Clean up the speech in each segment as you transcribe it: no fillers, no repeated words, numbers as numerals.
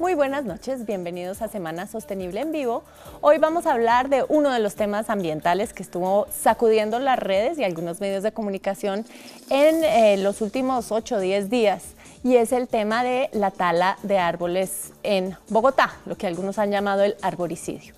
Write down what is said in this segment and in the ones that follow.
Muy buenas noches, bienvenidos a Semana Sostenible en Vivo. Hoy vamos a hablar de uno de los temas ambientales que estuvo sacudiendo las redes y algunos medios de comunicación en los últimos 8 o 10 días, y es el tema de la tala de árboles en Bogotá, lo que algunos han llamado el arboricidio.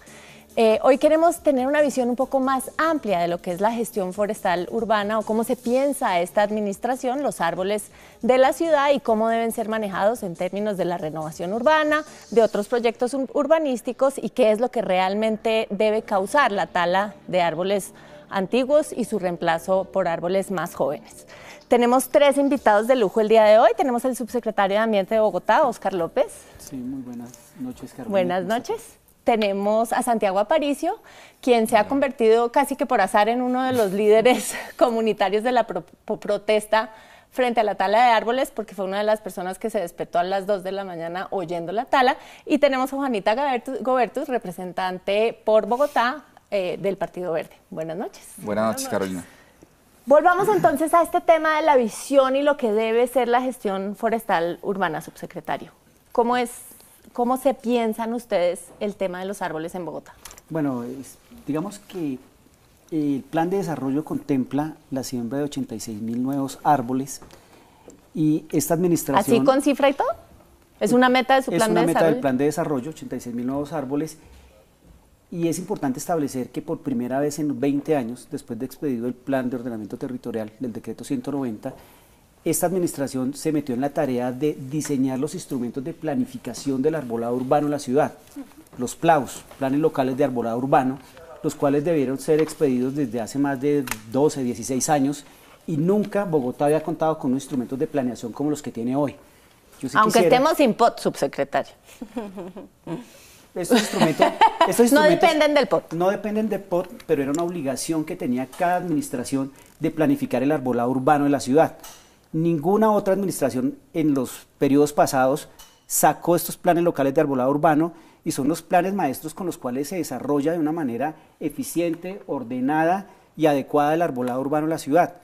Hoy queremos tener una visión un poco más amplia de lo que es la gestión forestal urbana o cómo se piensa esta administración, los árboles de la ciudad y cómo deben ser manejados en términos de la renovación urbana, de otros proyectos urbanísticos y qué es lo que realmente debe causar la tala de árboles antiguos y su reemplazo por árboles más jóvenes. Tenemos 3 invitados de lujo el día de hoy. Tenemos al subsecretario de Ambiente de Bogotá, Óscar López. Sí, muy buenas noches, Carmen. Buenas noches. Tenemos a Santiago Aparicio, quien se ha convertido casi que por azar en uno de los líderes comunitarios de la protesta frente a la tala de árboles, porque fue una de las personas que se despertó a las 2 de la mañana oyendo la tala. Y tenemos a Juanita Gobertus, representante por Bogotá del Partido Verde. Buenas noches. Buenas noches, Carolina. Volvamos entonces a este tema de la visión y lo que debe ser la gestión forestal urbana, subsecretario. ¿Cómo se piensan ustedes el tema de los árboles en Bogotá? Bueno, digamos que el plan de desarrollo contempla la siembra de 86.000 nuevos árboles y esta administración... ¿Así con cifra y todo? ¿Es una meta de su plan de desarrollo? Es una meta del plan de desarrollo, 86.000 nuevos árboles, y es importante establecer que por primera vez en 20 años, después de expedido el plan de ordenamiento territorial del decreto 190, esta administración se metió en la tarea de diseñar los instrumentos de planificación del arbolado urbano en la ciudad, los PLAUs, planes locales de arbolado urbano, los cuales debieron ser expedidos desde hace más de 12, 16 años, y nunca Bogotá había contado con unos instrumentos de planeación como los que tiene hoy. Aunque estemos sin POT, subsecretario. Estos instrumentos no dependen del POT. No dependen del POT, pero era una obligación que tenía cada administración de planificar el arbolado urbano de la ciudad. Ninguna otra administración en los periodos pasados sacó estos planes locales de arbolado urbano y son los planes maestros con los cuales se desarrolla de una manera eficiente, ordenada y adecuada el arbolado urbano en la ciudad.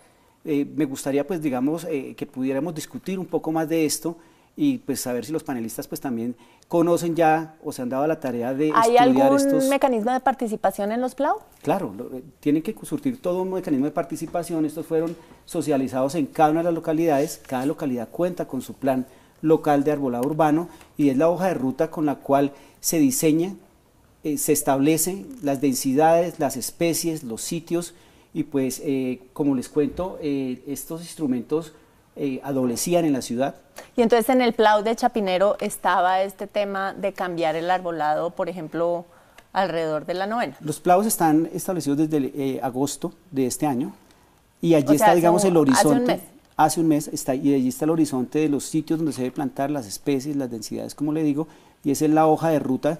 Me gustaría, pues, digamos, que pudiéramos discutir un poco más de esto y pues saber si los panelistas pues también conocen ya o se han dado la tarea de estudiar estos... ¿Hay algún mecanismo de participación en los PLAU? Claro, tienen que surtir todo un mecanismo de participación. Estos fueron socializados en cada una de las localidades. Cada localidad cuenta con su plan local de arbolado urbano y es la hoja de ruta con la cual se diseña, se establecen las densidades, las especies, los sitios y pues como les cuento, estos instrumentos adolecían en la ciudad. Y entonces en el PLAU de Chapinero estaba este tema de cambiar el arbolado, por ejemplo, alrededor de la Novena. Los PLAUs están establecidos desde agosto de este año y allí está, digamos, el horizonte. Hace un mes está, y allí está el horizonte de los sitios donde se debe plantar, las especies, las densidades, como le digo, y esa es la hoja de ruta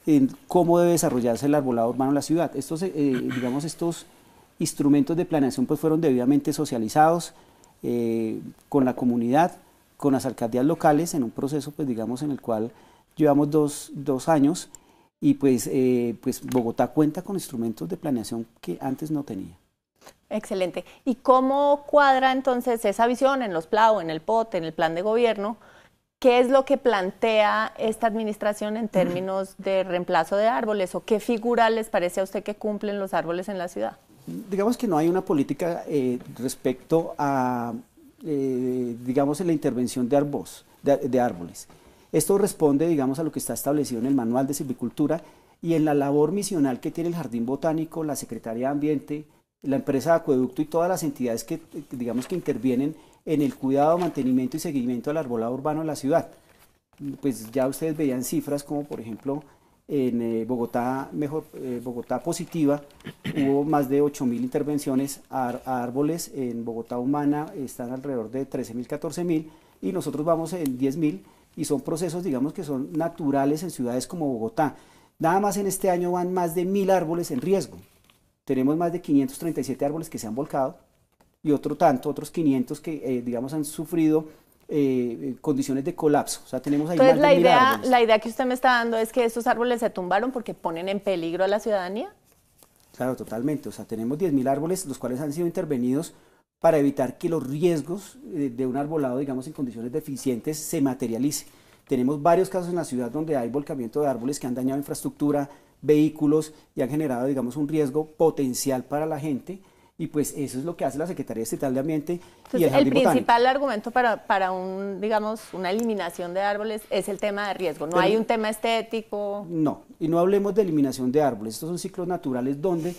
en cómo debe desarrollarse el arbolado urbano en la ciudad. Estos, digamos, estos instrumentos de planeación pues fueron debidamente socializados con la comunidad, con las alcaldías locales, en un proceso, pues digamos, en el cual llevamos dos años y pues Bogotá cuenta con instrumentos de planeación que antes no tenía. Excelente. ¿Y cómo cuadra entonces esa visión en los PLAU, en el POT, en el plan de gobierno? ¿Qué es lo que plantea esta administración en términos de reemplazo de árboles o qué figura les parece a usted que cumplen los árboles en la ciudad? Digamos que no hay una política respecto a, digamos, la intervención de árboles. Esto responde, digamos, a lo que está establecido en el Manual de Silvicultura y en la labor misional que tiene el Jardín Botánico, la Secretaría de Ambiente, la empresa de Acueducto y todas las entidades que, digamos, que intervienen en el cuidado, mantenimiento y seguimiento del arbolado urbano en la ciudad. Pues ya ustedes veían cifras como, por ejemplo, en Bogotá Positiva hubo más de 8.000 intervenciones a árboles. En Bogotá Humana están alrededor de 13.000, 14.000 y nosotros vamos en 10.000 y son procesos, digamos, que son naturales en ciudades como Bogotá. Nada más en este año van más de 1.000 árboles en riesgo. Tenemos más de 537 árboles que se han volcado y otros 500 que, digamos, han sufrido condiciones de colapso. O sea, tenemos ahí entonces, más de 1.000 árboles. La idea que usted me está dando es que estos árboles se tumbaron porque ponen en peligro a la ciudadanía. Claro, totalmente. O sea, tenemos 10.000 árboles, los cuales han sido intervenidos para evitar que los riesgos de un arbolado, digamos, en condiciones deficientes se materialicen. Tenemos varios casos en la ciudad donde hay volcamiento de árboles que han dañado infraestructura, vehículos y han generado, digamos, un riesgo potencial para la gente. Y pues eso es lo que hace la Secretaría Estatal de Ambiente y el Entonces, Jardín el principal Botánico. argumento para digamos, una eliminación de árboles es el tema de riesgo. No hay un tema estético. No, y no hablemos de eliminación de árboles. Estos son ciclos naturales donde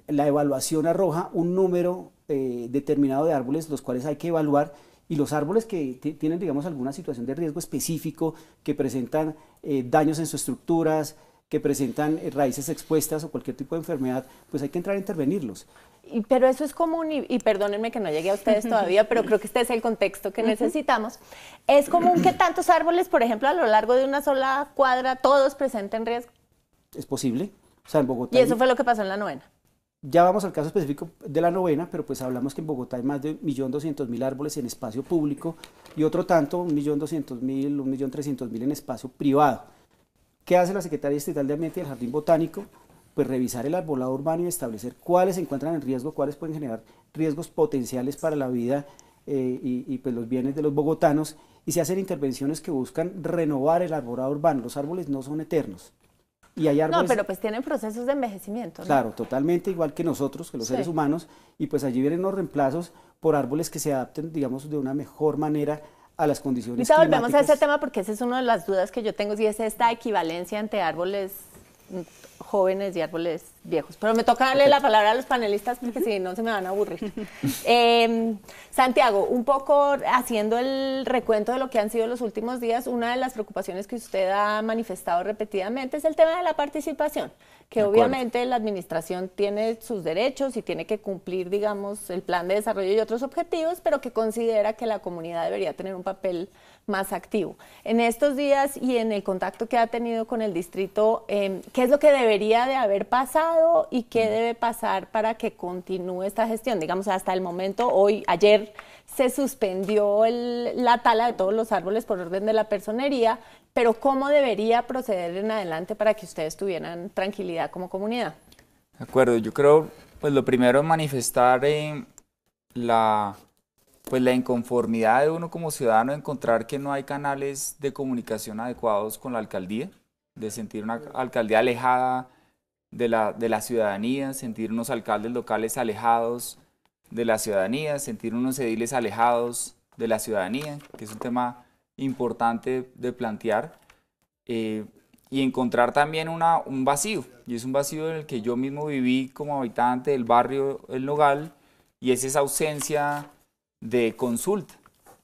la evaluación arroja un número determinado de árboles, los cuales hay que evaluar, y los árboles que tienen, digamos, alguna situación de riesgo específico, que presentan daños en sus estructuras, que presentan raíces expuestas o cualquier tipo de enfermedad, pues hay que entrar a intervenirlos. Pero eso es común, y perdónenme que no llegue a ustedes todavía, pero creo que este es el contexto que necesitamos. Es común que tantos árboles, por ejemplo, a lo largo de una sola cuadra, todos presenten riesgo. ¿Es posible? O sea, en Bogotá... Y eso fue lo que pasó en la novena. Ya vamos al caso específico de la novena, pero pues hablamos que en Bogotá hay más de 1.200.000 árboles en espacio público y otro tanto, 1.200.000, 1.300.000 en espacio privado. ¿Qué hace la Secretaría Estatal de Ambiente y el Jardín Botánico? Pues revisar el arbolado urbano y establecer cuáles se encuentran en riesgo, cuáles pueden generar riesgos potenciales para la vida y pues los bienes de los bogotanos, y se hacen intervenciones que buscan renovar el arbolado urbano. Los árboles no son eternos. Y hay árboles, No, pero pues tienen procesos de envejecimiento, ¿no? claro, totalmente igual que nosotros, que los seres humanos, y pues allí vienen los reemplazos por árboles que se adapten, digamos, de una mejor manera a las condiciones Ahorita volvemos a climáticas. ese tema porque esa es una de las dudas que yo tengo, y es esta equivalencia entre árboles jóvenes y árboles viejos. Pero me toca darle la palabra a los panelistas porque si no se me van a aburrir. Santiago, un poco haciendo el recuento de lo que han sido los últimos días, una de las preocupaciones que usted ha manifestado repetidamente es el tema de la participación, que obviamente la administración tiene sus derechos y tiene que cumplir, digamos, el plan de desarrollo y otros objetivos, pero que considera que la comunidad debería tener un papel más activo. En estos días y en el contacto que ha tenido con el distrito, ¿qué es lo que debería de haber pasado y qué debe pasar para que continúe esta gestión? Digamos, hasta el momento, ayer se suspendió la tala de todos los árboles por orden de la personería, pero ¿cómo debería proceder en adelante para que ustedes tuvieran tranquilidad como comunidad? De acuerdo, yo creo, pues lo primero es manifestar la inconformidad de uno como ciudadano de encontrar que no hay canales de comunicación adecuados con la alcaldía, de sentir una alcaldía alejada de la ciudadanía, sentir unos alcaldes locales alejados de la ciudadanía, sentir unos ediles alejados de la ciudadanía, que es un tema importante de plantear, y encontrar también un vacío, y es un vacío en el que yo mismo viví como habitante del barrio El Nogal, y es esa ausencia de consulta,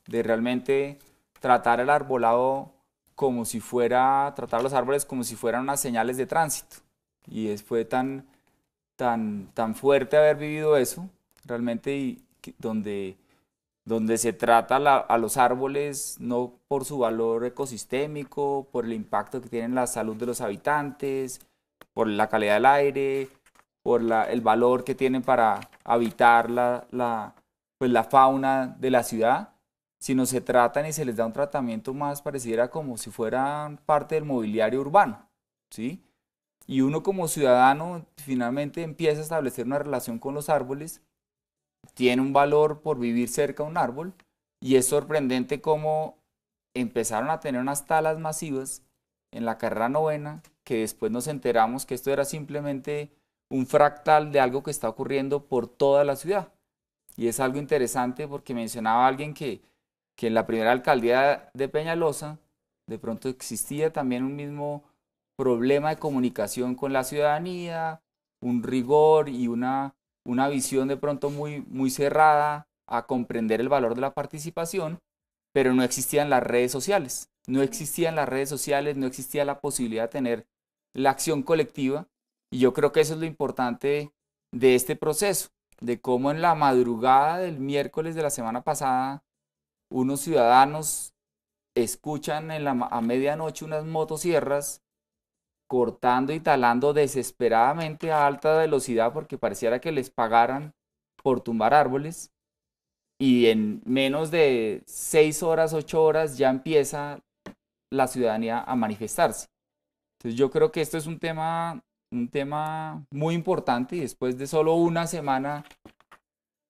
de realmente tratar el arbolado como si fuera, tratar los árboles como si fueran unas señales de tránsito. Y fue tan fuerte haber vivido eso, realmente, donde se trata a los árboles no por su valor ecosistémico, por el impacto que tienen en la salud de los habitantes, por la calidad del aire, por el valor que tienen para habitar la fauna de la ciudad, sino se tratan y se les da un tratamiento más pareciera como si fueran parte del mobiliario urbano, ¿sí? Y uno como ciudadano finalmente empieza a establecer una relación con los árboles, tiene un valor por vivir cerca de un árbol, y es sorprendente cómo empezaron a tener unas talas masivas en la carrera novena, que después nos enteramos que esto era simplemente un fractal de algo que está ocurriendo por toda la ciudad. Y es algo interesante porque mencionaba alguien que en la primera alcaldía de Peñalosa de pronto existía también un mismo problema de comunicación con la ciudadanía, un rigor y una visión de pronto muy cerrada a comprender el valor de la participación, pero no existían las redes sociales. No existían las redes sociales, no existía la posibilidad de tener la acción colectiva, y yo creo que eso es lo importante de este proceso, de cómo en la madrugada del miércoles de la semana pasada, unos ciudadanos escuchan a medianoche unas motosierras cortando y talando desesperadamente a alta velocidad porque pareciera que les pagaran por tumbar árboles, y en menos de 6 horas, 8 horas ya empieza la ciudadanía a manifestarse. Entonces yo creo que esto es un tema muy importante, y después de solo una semana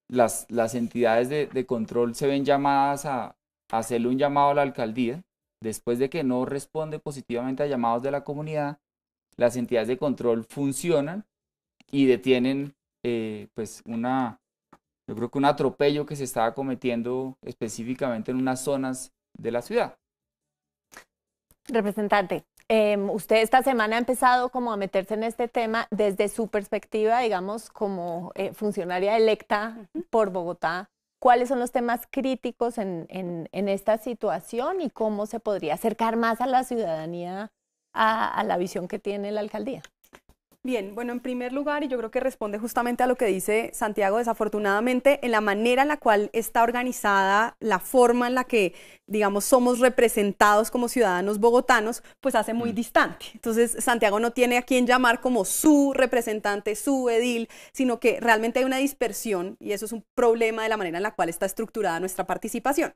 las entidades de control se ven llamadas a hacerle un llamado a la alcaldía después de que no responde positivamente a llamados de la comunidad, las entidades de control funcionan y detienen pues yo creo que un atropello que se estaba cometiendo específicamente en unas zonas de la ciudad. Representante, usted esta semana ha empezado como a meterse en este tema desde su perspectiva, digamos, como funcionaria electa por Bogotá. ¿Cuáles son los temas críticos en esta situación y cómo se podría acercar más a la ciudadanía a la visión que tiene la alcaldía? Bien, bueno, en primer lugar, y yo creo que responde justamente a lo que dice Santiago, desafortunadamente, en la manera en la cual está organizada, la forma en la que, digamos, somos representados como ciudadanos bogotanos, pues hace muy distante. Entonces, Santiago no tiene a quien llamar como su representante, su edil, sino que realmente hay una dispersión y eso es un problema de la manera en la cual está estructurada nuestra participación.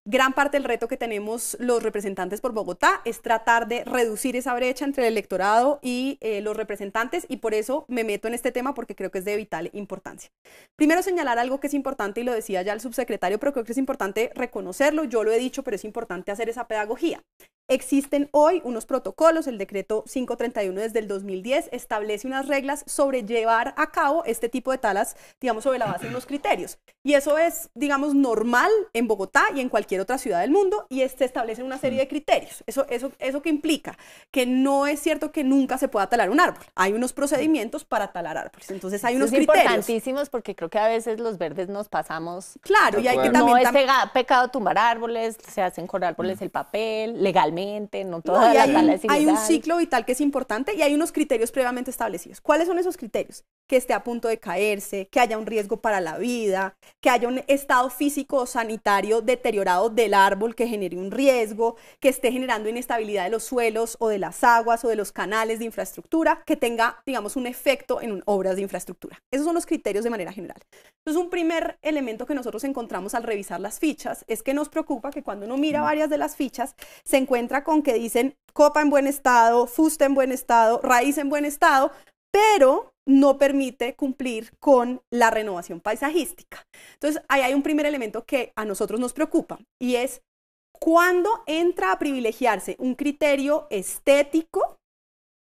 Gran parte del reto que tenemos los representantes por Bogotá es tratar de reducir esa brecha entre el electorado y los representantes, y por eso me meto en este tema porque creo que es de vital importancia. Primero, señalar algo que es importante y lo decía ya el subsecretario, pero creo que es importante reconocerlo, yo lo he dicho, pero es importante hacer esa pedagogía. Existen hoy unos protocolos, el decreto 531 desde el 2010 establece unas reglas sobre llevar a cabo este tipo de talas, digamos, sobre la base de unos criterios. Y eso es, digamos, normal en Bogotá y en cualquier otra ciudad del mundo, y se establecen una serie de criterios. ¿Eso que implica? Que no es cierto que nunca se pueda talar un árbol. Hay unos procedimientos para talar árboles. Entonces hay unos criterios. Importantísimos porque creo que a veces los verdes nos pasamos. Claro, y hay que también... No es pecado tumbar árboles, se hacen con árboles el papel, legalmente. No toda la tala es ilegal. Hay un ciclo vital que es importante y hay unos criterios previamente establecidos. ¿Cuáles son esos criterios? Que esté a punto de caerse, que haya un riesgo para la vida, que haya un estado físico o sanitario deteriorado del árbol que genere un riesgo, que esté generando inestabilidad de los suelos o de las aguas o de los canales de infraestructura, que tenga, digamos, un efecto en obras de infraestructura. Esos son los criterios de manera general. Entonces, un primer elemento que nosotros encontramos al revisar las fichas es que nos preocupa que cuando uno mira varias de las fichas se encuentra con que dicen copa en buen estado, fuste en buen estado, raíz en buen estado, pero no permite cumplir con la renovación paisajística. Entonces, ahí hay un primer elemento que a nosotros nos preocupa y es cuando entra a privilegiarse un criterio estético,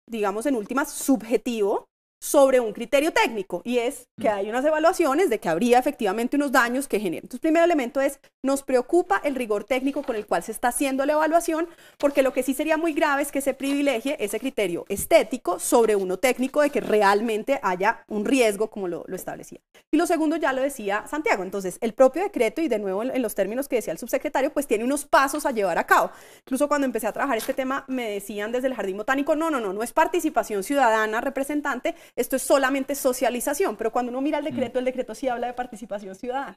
digamos en últimas subjetivo, sobre un criterio técnico, y es que hay unas evaluaciones de que habría efectivamente unos daños que generan. Entonces, el primer elemento es, nos preocupa el rigor técnico con el cual se está haciendo la evaluación, porque lo que sí sería muy grave es que se privilegie ese criterio estético sobre uno técnico de que realmente haya un riesgo, como lo establecía. Y lo segundo ya lo decía Santiago, entonces el propio decreto, y de nuevo en los términos que decía el subsecretario, pues tiene unos pasos a llevar a cabo. Incluso cuando empecé a trabajar este tema, me decían desde el Jardín Botánico, no es participación ciudadana representante, esto es solamente socialización, pero cuando uno mira el decreto sí habla de participación ciudadana.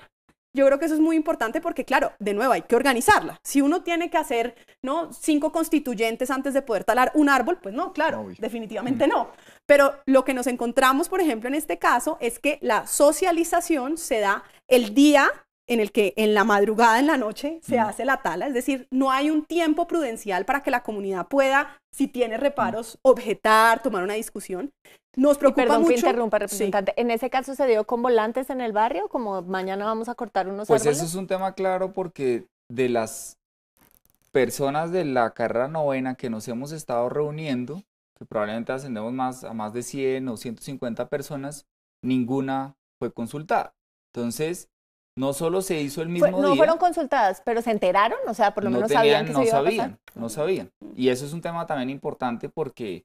Yo creo que eso es muy importante porque, claro, de nuevo hay que organizarla. Si uno tiene que hacer 5 constituyentes antes de poder talar un árbol, pues no, claro, definitivamente no. Pero lo que nos encontramos, por ejemplo, en este caso, es que la socialización se da el día en el que en la madrugada, en la noche, se hace la tala, es decir, no hay un tiempo prudencial para que la comunidad pueda, si tiene reparos, objetar, tomar una discusión. Nos preocupa mucho. Perdón que interrumpa, representante. Sí. ¿En ese caso se dio con volantes en el barrio? Como mañana vamos a cortar unos árboles. Pues eso es un tema claro porque de las personas de la carrera novena que nos hemos estado reuniendo, que probablemente ascendemos a más de 100 o 150 personas, ninguna fue consultada. Entonces, no solo se hizo el mismo día. No fueron consultadas, pero se enteraron, o sea, por lo menos sabían que se iba a pasar. No sabían. Y eso es un tema también importante porque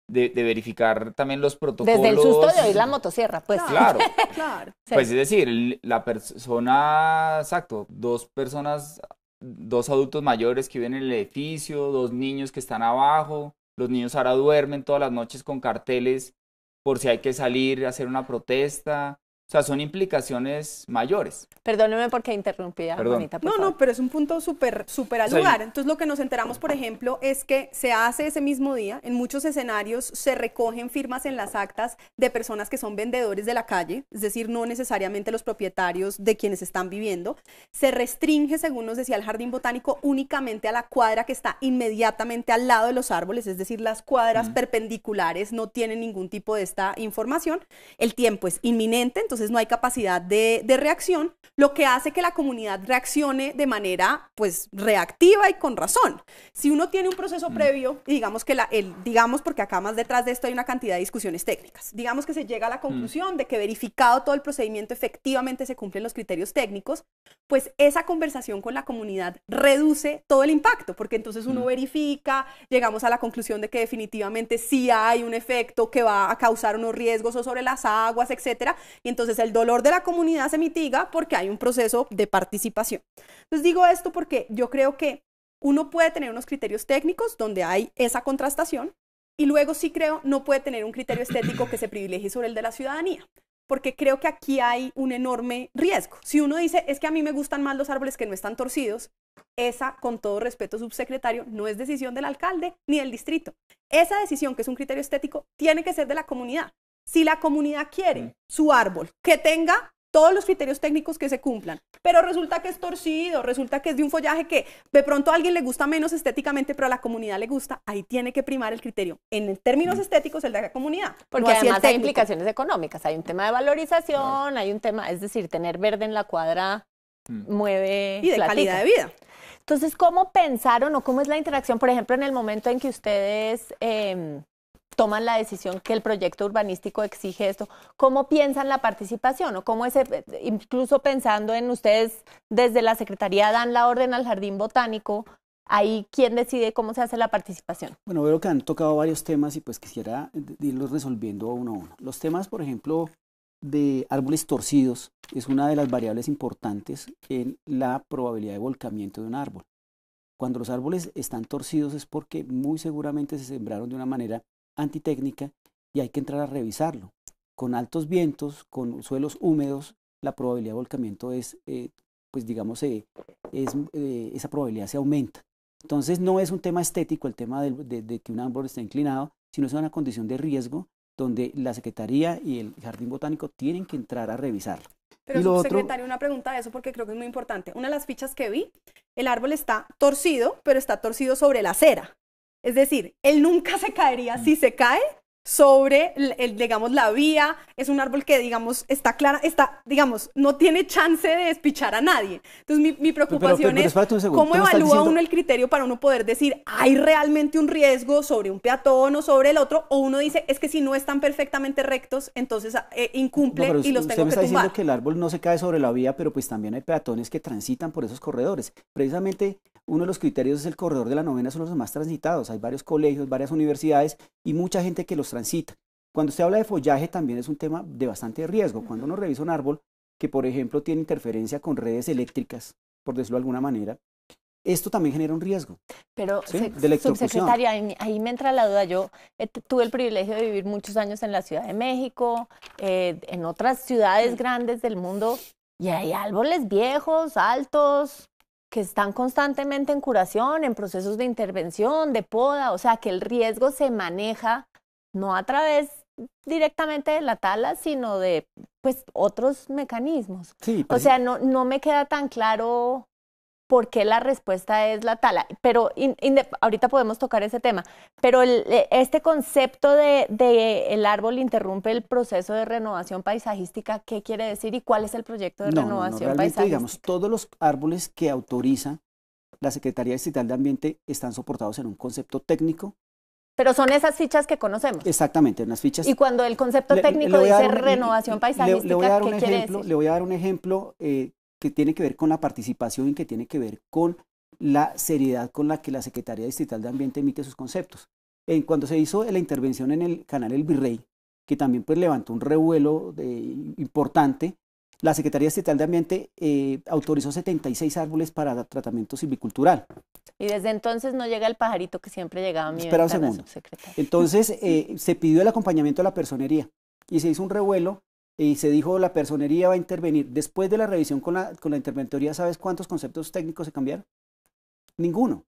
de verificar también los protocolos. Desde el susto de oír la motosierra, pues. Claro. Claro. Pues es decir, la persona, exacto, 2 personas, 2 adultos mayores que viven en el edificio, 2 niños que están abajo, los niños ahora duermen todas las noches con carteles por si hay que salir a hacer una protesta. O sea, son implicaciones mayores. Perdóneme porque interrumpí a Juanita, por favor. No, pero es un punto súper al lugar. Entonces, lo que nos enteramos, por ejemplo, es que se hace ese mismo día. En muchos escenarios se recogen firmas en las actas de personas que son vendedores de la calle, es decir, no necesariamente los propietarios de quienes están viviendo. Se restringe, según nos decía el Jardín Botánico, únicamente a la cuadra que está inmediatamente al lado de los árboles, es decir, las cuadras perpendiculares no tienen ningún tipo de esta información. El tiempo es inminente, entonces entonces no hay capacidad de reacción, lo que hace que la comunidad reaccione de manera pues reactiva y con razón. Si uno tiene un proceso previo, y digamos que digamos porque acá más detrás de esto hay una cantidad de discusiones técnicas, digamos que se llega a la conclusión de que verificado todo el procedimiento efectivamente se cumplen los criterios técnicos, pues esa conversación con la comunidad reduce todo el impacto, porque entonces uno verifica, llegamos a la conclusión de que definitivamente sí hay un efecto que va a causar unos riesgos o sobre las aguas, etcétera, y entonces el dolor de la comunidad se mitiga porque hay un proceso de participación. Entonces digo esto porque yo creo que uno puede tener unos criterios técnicos donde hay esa contrastación y luego sí creo no puede tener un criterio estético que se privilegie sobre el de la ciudadanía, porque creo que aquí hay un enorme riesgo. Si uno dice, es que a mí me gustan más los árboles que no están torcidos, esa, con todo respeto, subsecretario, no es decisión del alcalde ni del distrito. Esa decisión, que es un criterio estético, tiene que ser de la comunidad. Si la comunidad quiere su árbol que tenga todos los criterios técnicos que se cumplan, pero resulta que es torcido, resulta que es de un follaje que de pronto a alguien le gusta menos estéticamente, pero a la comunidad le gusta, ahí tiene que primar el criterio. En términos estéticos, el de la comunidad. Porque no así además el hay técnico. implicaciones económicas, hay un tema de valorización, hay un tema, es decir, tener verde en la cuadra mueve Y de platica. calidad de vida. Entonces, ¿cómo pensaron o cómo es la interacción, por ejemplo, en el momento en que ustedes toman la decisión que el proyecto urbanístico exige esto? ¿Cómo piensan la participación? ¿O cómo incluso pensando en ustedes desde la Secretaría dan la orden al Jardín Botánico? Ahí, ¿quién decide cómo se hace la participación? Bueno, veo que han tocado varios temas y pues quisiera irlos resolviendo uno a uno. Los temas, por ejemplo, de árboles torcidos es una de las variables importantes en la probabilidad de volcamiento de un árbol. Cuando los árboles están torcidos es porque muy seguramente se sembraron de una manera antitécnica y hay que entrar a revisarlo. Con altos vientos, con suelos húmedos, la probabilidad de volcamiento es, pues digamos, esa probabilidad se aumenta. Entonces no es un tema estético el tema de que un árbol esté inclinado, sino es una condición de riesgo donde la Secretaría y el Jardín Botánico tienen que entrar a revisarlo. Pero, y lo subsecretario, una pregunta de eso porque creo que es muy importante. Una de las fichas que vi, el árbol está torcido, pero está torcido sobre la acera. Es decir, él nunca se caería. Si se cae sobre, digamos, la vía, es un árbol que, digamos, está clara, digamos, no tiene chance de despichar a nadie. Entonces, mi preocupación es cómo evalúa uno el criterio para uno poder decir, ¿hay realmente un riesgo sobre un peatón o sobre el otro? O uno dice, es que si no están perfectamente rectos, entonces incumple y los tengo que tumbar. Usted me está diciendo que el árbol no se cae sobre la vía, pero pues también hay peatones que transitan por esos corredores. Precisamente uno de los criterios es el corredor de la Novena, son los más transitados. Hay varios colegios, varias universidades y mucha gente que los transita. Cuando usted habla de follaje también es un tema de bastante riesgo. Cuando uno revisa un árbol que, por ejemplo, tiene interferencia con redes eléctricas, por decirlo de alguna manera, esto también genera un riesgo. Pero, ¿sí? De electrocución. Subsecretaria, ahí me entra la duda. Yo tuve el privilegio de vivir muchos años en la Ciudad de México, en otras ciudades grandes del mundo, y hay árboles viejos, altos, que están constantemente en curación, en procesos de intervención, de poda, o sea que el riesgo se maneja no a través directamente de la tala, sino de pues otros mecanismos. Sí, o sea, no me queda tan claro por qué la respuesta es la tala, pero ahorita podemos tocar ese tema, pero este concepto de el árbol interrumpe el proceso de renovación paisajística, ¿qué quiere decir y cuál es el proyecto de renovación realmente, paisajística? Digamos, todos los árboles que autoriza la Secretaría Distrital de Ambiente están soportados en un concepto técnico. Pero son esas fichas que conocemos. Exactamente, unas fichas. Y cuando el concepto técnico dice renovación paisajística, ¿qué quiere decir? Le voy a dar un ejemplo que tiene que ver con la participación y que tiene que ver con la seriedad con la que la Secretaría Distrital de Ambiente emite sus conceptos. Cuando se hizo la intervención en el canal El Virrey, que también pues levantó un revuelo importante, la Secretaría Distrital de Ambiente autorizó 76 árboles para tratamiento silvicultural. Y desde entonces no llega el pajarito que siempre llegaba a mi Espera ventana, un segundo. subsecretario. Entonces se pidió el acompañamiento de la personería y se hizo un revuelo y se dijo la personería va a intervenir. Después de la revisión con la interventoría, ¿sabes cuántos conceptos técnicos se cambiaron? Ninguno.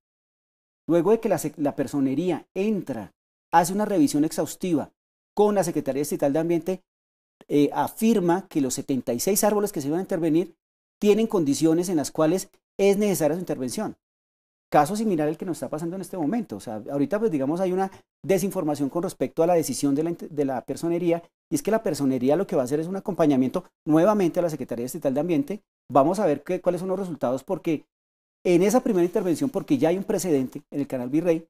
Luego de que la personería entra, hace una revisión exhaustiva con la Secretaría Distrital de Ambiente, afirma que los 76 árboles que se iban a intervenir tienen condiciones en las cuales es necesaria su intervención. caso similar al que nos está pasando en este momento. O sea, ahorita pues digamos hay una desinformación con respecto a la decisión de la personería, y es que la personería lo que va a hacer es un acompañamiento nuevamente a la Secretaría Distrital de Ambiente. Vamos a ver cuáles son los resultados, porque en esa primera intervención, porque ya hay un precedente en el Canal Virrey,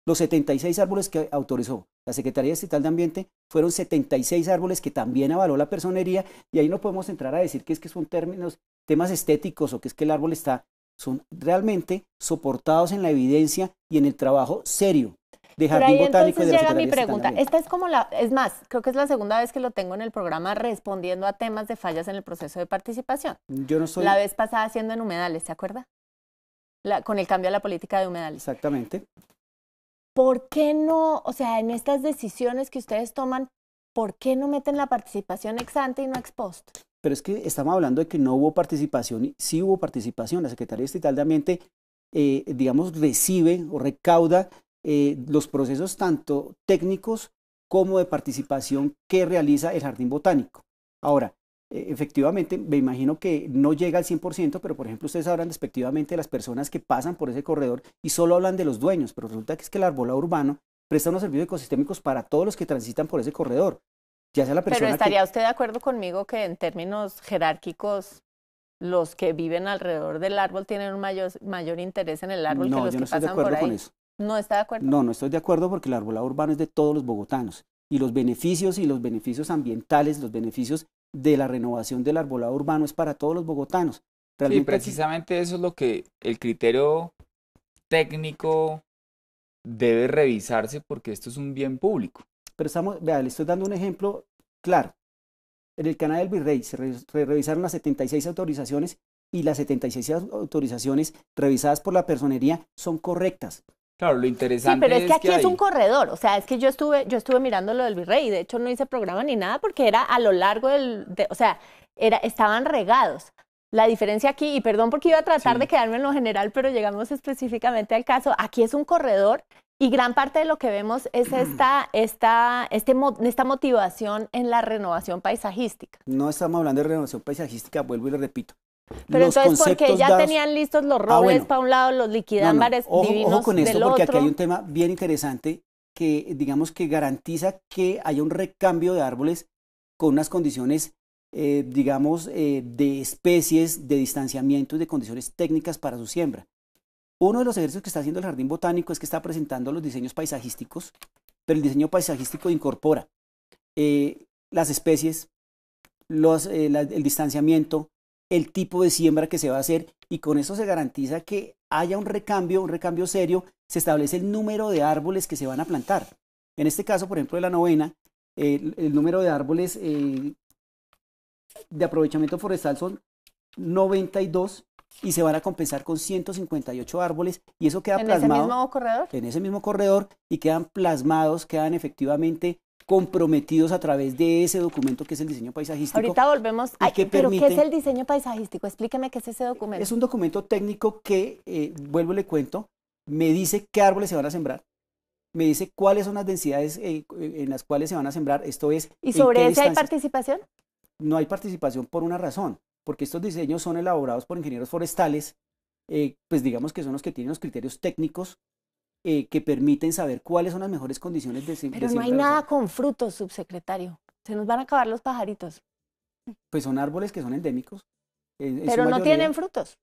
los 76 árboles que autorizó la Secretaría Distrital de Ambiente fueron 76 árboles que también avaló la personería, y ahí no podemos entrar a decir que es que son temas estéticos o que es que el árbol son realmente soportados en la evidencia y en el trabajo serio de Jardín Botánico y de la llega mi Secretaría Distrital de pregunta. Ambiente. Esta es como es más, creo que es la segunda vez que lo tengo en el programa respondiendo a temas de fallas en el proceso de participación. Yo no soy... La vez pasada haciendo en humedales, ¿se acuerda? Con el cambio a la política de humedales. Exactamente. ¿Por qué no, o sea, en estas decisiones que ustedes toman, por qué no meten la participación ex ante y no ex post? Pero es que estamos hablando de que no hubo participación, y sí hubo participación. La Secretaría Distrital de Ambiente, digamos, recibe o recauda los procesos tanto técnicos como de participación que realiza el Jardín Botánico. Ahora, efectivamente, me imagino que no llega al 100%, pero por ejemplo ustedes hablan despectivamente de las personas que pasan por ese corredor y solo hablan de los dueños, pero resulta que es que el arbolado urbano presta unos servicios ecosistémicos para todos los que transitan por ese corredor. Ya sea la persona pero ¿estaría usted de acuerdo conmigo que en términos jerárquicos los que viven alrededor del árbol tienen un mayor interés en el árbol que los que pasan por ahí? Con eso. ¿No está de acuerdo? No, no estoy de acuerdo, porque el arbolado urbano es de todos los bogotanos, y los beneficios ambientales, los beneficios de la renovación del arbolado urbano es para todos los bogotanos. Sí, precisamente eso es lo que el criterio técnico debe revisarse, porque esto es un bien público. Pero vea, le estoy dando un ejemplo claro. En el Canal del Virrey se revisaron las 76 autorizaciones, y las 76 autorizaciones revisadas por la personería son correctas. Claro, lo interesante sí, pero es que aquí es hay... un corredor, o sea, es que yo estuve mirando lo del Virrey, y de hecho no hice programa ni nada porque era a lo largo o sea, estaban regados. La diferencia aquí, y perdón porque iba a tratar de quedarme en lo general, pero llegamos específicamente al caso, aquí es un corredor y gran parte de lo que vemos es esta motivación en la renovación paisajística. No estamos hablando de renovación paisajística, vuelvo y le repito. Pero entonces, porque ya tenían listos los robles para un lado, los liquidámbares divinos ojo con esto, porque otro. aquí hay un tema bien interesante que, digamos, que garantiza que haya un recambio de árboles con unas condiciones, digamos, de especies, de distanciamiento y de condiciones técnicas para su siembra. Uno de los ejercicios que está haciendo el Jardín Botánico es que está presentando los diseños paisajísticos, pero el diseño paisajístico incorpora las especies, el distanciamiento, el tipo de siembra que se va a hacer, y con eso se garantiza que haya un recambio serio. Se establece el número de árboles que se van a plantar. En este caso, por ejemplo, de la novena, el número de árboles de aprovechamiento forestal son 92, y se van a compensar con 158 árboles, y eso queda plasmado ¿En ese mismo corredor? En ese mismo corredor, y quedan plasmados, quedan efectivamente comprometidos a través de ese documento que es el diseño paisajístico. Ahorita volvemos. Pero ¿qué es el diseño paisajístico? Explíqueme qué es ese documento. Es un documento técnico que, vuelvo y le cuento, me dice qué árboles se van a sembrar, me dice cuáles son las densidades en las cuales se van a sembrar. Esto es. ¿Y sobre ese hay participación? No hay participación por una razón, porque estos diseños son elaborados por ingenieros forestales, pues digamos que son los que tienen los criterios técnicos que permiten saber cuáles son las mejores condiciones de siembra. Pero no hay nada con frutos, subsecretario. Se nos van a acabar los pajaritos. Pues son árboles que son endémicos. Pero no tienen frutos.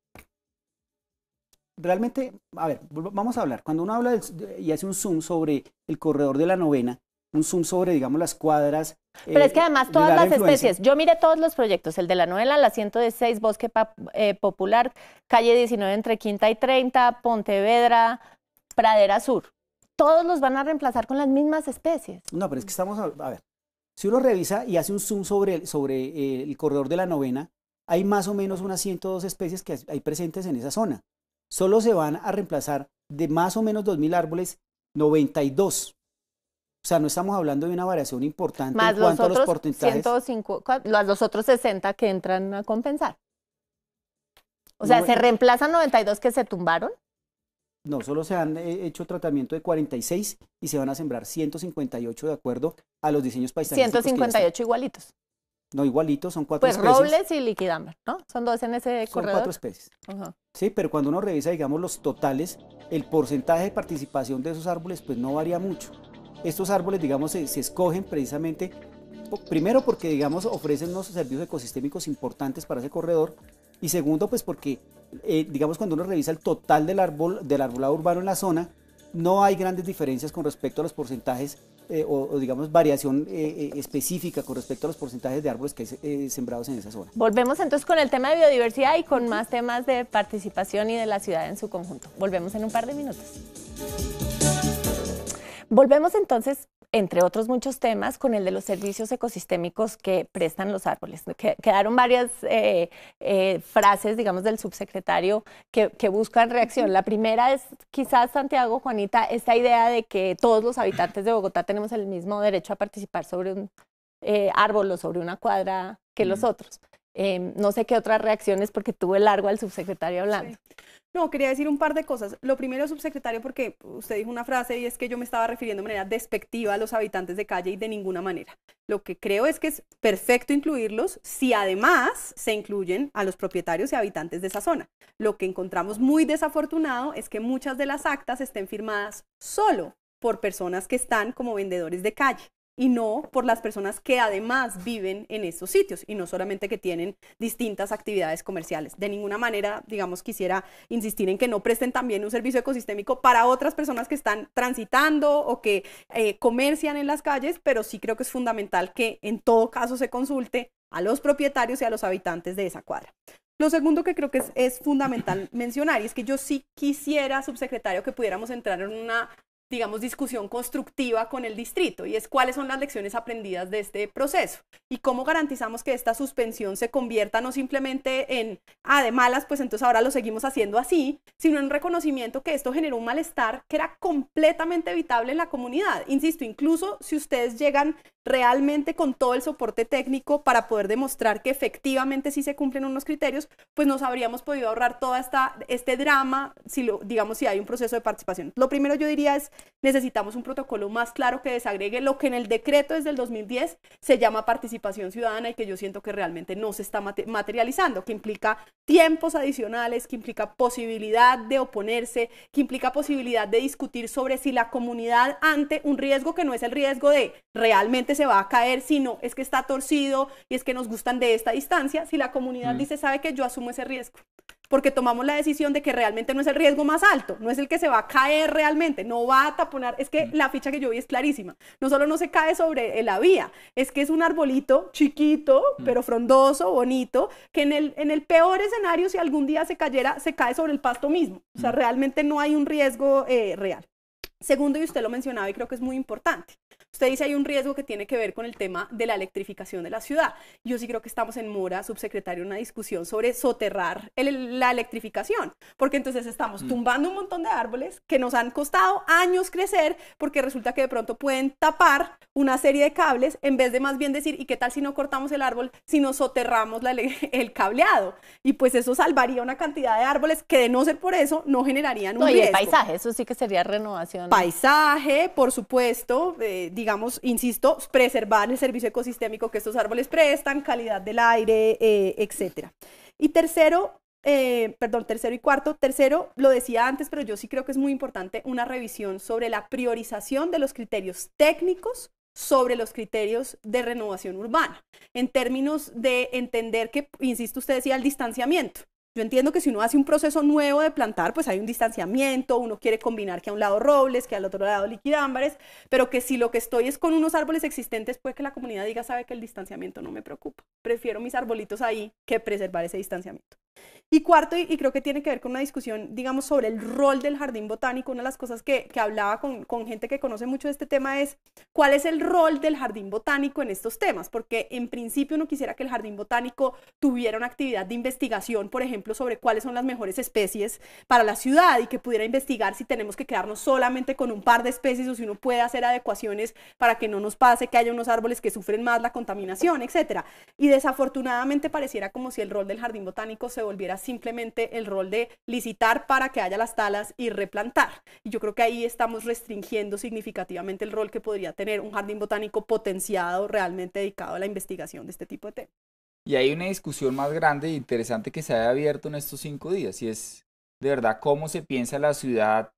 Realmente, a ver, vamos a hablar. Cuando uno habla y hace un zoom sobre el corredor de la novena, un zoom sobre, digamos, las cuadras. Pero es que además todas las especies, yo miré todos los proyectos, el de la novela, la 116, Bosque Popular, calle 19 entre Quinta y 30, Pontevedra, Pradera Sur. Todos los van a reemplazar con las mismas especies. No, pero es que estamos, a ver, si uno revisa y hace un zoom sobre el corredor de la novena, hay más o menos unas 102 especies que hay presentes en esa zona. Solo se van a reemplazar de más o menos 2.000 árboles, 92. O sea, no estamos hablando de una variación importante más en cuanto a los porcentajes. Los otros 60 que entran a compensar. O sea, ¿se reemplazan 92 que se tumbaron? No, solo se han hecho tratamiento de 46 y se van a sembrar 158 de acuerdo a los diseños paisajísticos. 158 igualitos. No igualitos, son 4 Pues especies. robles y liquidámbar, ¿no? Son 2 en ese Son corredor. 4 especies. Ajá. Sí, pero cuando uno revisa, digamos, los totales, el porcentaje de participación de esos árboles, pues no varía mucho. Estos árboles, digamos, se escogen precisamente, primero porque, digamos, ofrecen unos servicios ecosistémicos importantes para ese corredor, y segundo, pues porque, digamos, cuando uno revisa el total del arbolado urbano en la zona, no hay grandes diferencias con respecto a los porcentajes o digamos variación específica con respecto a los porcentajes de árboles que hay sembrados en esa zona. Volvemos entonces con el tema de biodiversidad y con más temas de participación y de la ciudad en su conjunto. Volvemos en un par de minutos. Volvemos entonces, entre otros muchos temas, con el de los servicios ecosistémicos que prestan los árboles. Quedaron varias frases, digamos, del subsecretario que buscan reacción. La primera es, quizás, Santiago, Juanita, esta idea de que todos los habitantes de Bogotá tenemos el mismo derecho a participar sobre un árbol o sobre una cuadra que los otros. No sé qué otras reacciones, porque tuve largo al subsecretario hablando. Sí. No, quería decir un par de cosas. Lo primero, subsecretario, porque usted dijo una frase y es que yo me estaba refiriendo de manera despectiva a los habitantes de calle y de ninguna manera. Lo que creo es que es perfecto incluirlos si además se incluyen a los propietarios y habitantes de esa zona. Lo que encontramos muy desafortunado es que muchas de las actas estén firmadas solo por personas que están como vendedores de calle y no por las personas que además viven en estos sitios y no solamente que tienen distintas actividades comerciales. De ninguna manera, digamos, quisiera insistir en que no presten también un servicio ecosistémico para otras personas que están transitando o que comercian en las calles, pero sí creo que es fundamental que en todo caso se consulte a los propietarios y a los habitantes de esa cuadra. Lo segundo que creo que es fundamental mencionar, y es que yo sí quisiera, subsecretario, que pudiéramos entrar en una, digamos, discusión constructiva con el distrito, y es cuáles son las lecciones aprendidas de este proceso y cómo garantizamos que esta suspensión se convierta no simplemente en, de malas, pues entonces ahora lo seguimos haciendo así, sino en reconocimiento que esto generó un malestar que era completamente evitable en la comunidad. Insisto, incluso si ustedes llegan realmente con todo el soporte técnico para poder demostrar que efectivamente sí se cumplen unos criterios, pues nos habríamos podido ahorrar todo este drama, digamos, si hay un proceso de participación. Lo primero yo diría es, necesitamos un protocolo más claro que desagregue lo que en el decreto desde el 2010 se llama participación ciudadana y que yo siento que realmente no se está materializando, que implica tiempos adicionales, que implica posibilidad de oponerse, que implica posibilidad de discutir sobre si la comunidad ante un riesgo que no es el riesgo de realmente se va a caer, sino es que está torcido y es que nos gustan de esta distancia, si la comunidad dice, sabe que yo asumo ese riesgo, porque tomamos la decisión de que realmente no es el riesgo más alto, no es el que se va a caer realmente, no va a taponar, es que la ficha que yo vi es clarísima, no solo no se cae sobre la vía, es que es un arbolito chiquito, pero frondoso, bonito, que en el peor escenario, si algún día se cayera, se cae sobre el pasto mismo, o sea, realmente no hay un riesgo real. Segundo, y usted lo mencionaba y creo que es muy importante, usted dice hay un riesgo que tiene que ver con el tema de la electrificación de la ciudad. Yo sí creo que estamos en mora, subsecretario, una discusión sobre soterrar la electrificación, porque entonces estamos tumbando un montón de árboles que nos han costado años crecer, porque resulta que de pronto pueden tapar una serie de cables, en vez de más bien decir, ¿y qué tal si no cortamos el árbol, si no soterramos el cableado? Y pues eso salvaría una cantidad de árboles que de no ser por eso no generarían un riesgo. Y el paisaje, eso sí que sería renovación. Paisaje, por supuesto, digamos, insisto, preservar el servicio ecosistémico que estos árboles prestan, calidad del aire, etcétera. Y tercero y cuarto, lo decía antes, pero yo sí creo que es muy importante una revisión sobre la priorización de los criterios técnicos sobre los criterios de renovación urbana, en términos de entender que, insisto, usted decía el distanciamiento. Yo entiendo que si uno hace un proceso nuevo de plantar, pues hay un distanciamiento, uno quiere combinar que a un lado robles, que al otro lado liquidámbares, pero que si lo que estoy es con unos árboles existentes, puede que la comunidad diga, sabe que el distanciamiento no me preocupa, prefiero mis arbolitos ahí que preservar ese distanciamiento. Y cuarto, y creo que tiene que ver con una discusión, digamos, sobre el rol del jardín botánico. Una de las cosas que hablaba con gente que conoce mucho de este tema es cuál es el rol del jardín botánico en estos temas, porque en principio uno quisiera que el jardín botánico tuviera una actividad de investigación, por ejemplo, sobre cuáles son las mejores especies para la ciudad y que pudiera investigar si tenemos que quedarnos solamente con un par de especies o si uno puede hacer adecuaciones para que no nos pase que haya unos árboles que sufren más la contaminación, etcétera. Y desafortunadamente pareciera como si el rol del jardín botánico se se volviera simplemente el rol de licitar para que haya las talas y replantar. Y yo creo que ahí estamos restringiendo significativamente el rol que podría tener un jardín botánico potenciado, realmente dedicado a la investigación de este tipo de temas. Y hay una discusión más grande e interesante que se ha abierto en estos 5 días, y es de verdad cómo se piensa la ciudad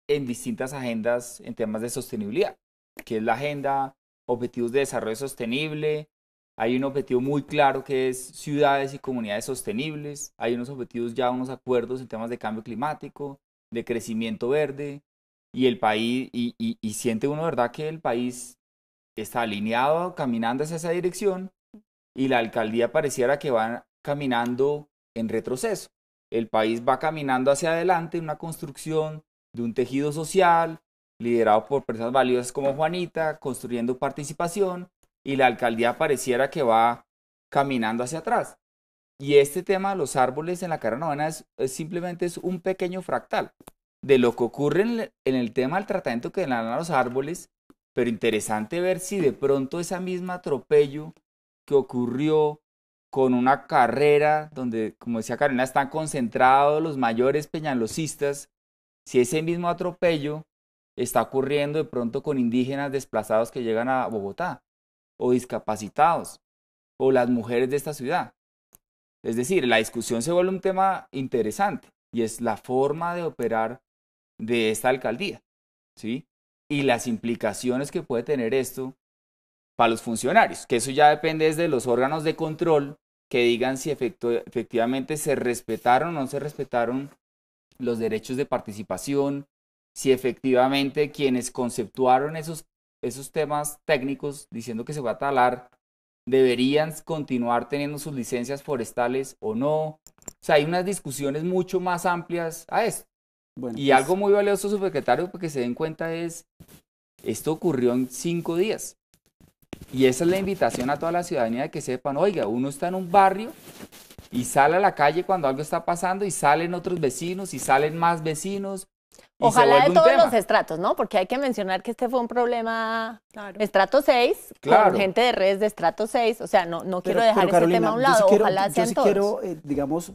en distintas agendas en temas de sostenibilidad, que es la agenda Objetivos de Desarrollo Sostenible. Hay un objetivo muy claro que es ciudades y comunidades sostenibles. Hay unos objetivos ya, unos acuerdos en temas de cambio climático, de crecimiento verde, y el país, y siente uno, ¿verdad?, que el país está alineado, caminando hacia esa dirección, y la alcaldía pareciera que va caminando en retroceso. El país va caminando hacia adelante en una construcción de un tejido social, liderado por personas valiosas como Juanita, construyendo participación, y la alcaldía pareciera que va caminando hacia atrás. Y este tema de los árboles en la Carrera Novena simplemente es un pequeño fractal de lo que ocurre en el tema del tratamiento que le dan a los árboles, pero interesante ver si de pronto esa misma atropello que ocurrió con una carrera donde, como decía Carolina, están concentrados los mayores peñalosistas, si ese mismo atropello está ocurriendo de pronto con indígenas desplazados que llegan a Bogotá, o discapacitados, o las mujeres de esta ciudad. Es decir, la discusión se vuelve un tema interesante, y es la forma de operar de esta alcaldía, ¿sí? Y las implicaciones que puede tener esto para los funcionarios, que eso ya depende desde los órganos de control, que digan si efectivamente se respetaron o no se respetaron los derechos de participación, si efectivamente quienes conceptuaron esos temas técnicos diciendo que se va a talar, deberían continuar teniendo sus licencias forestales o no. O sea, hay unas discusiones mucho más amplias a esto. Bueno, y pues, algo muy valioso, subsecretario, para que se den cuenta es, esto ocurrió en 5 días. Y esa es la invitación a toda la ciudadanía de que sepan, oiga, uno está en un barrio y sale a la calle cuando algo está pasando y salen otros vecinos y salen más vecinos. Ojalá de todos los estratos, ¿no? Porque hay que mencionar que este fue un problema estrato 6, con gente de redes de estrato 6, o sea, no quiero dejar ese Carolina, tema a un lado, ojalá sean todos. Yo sí quiero, digamos,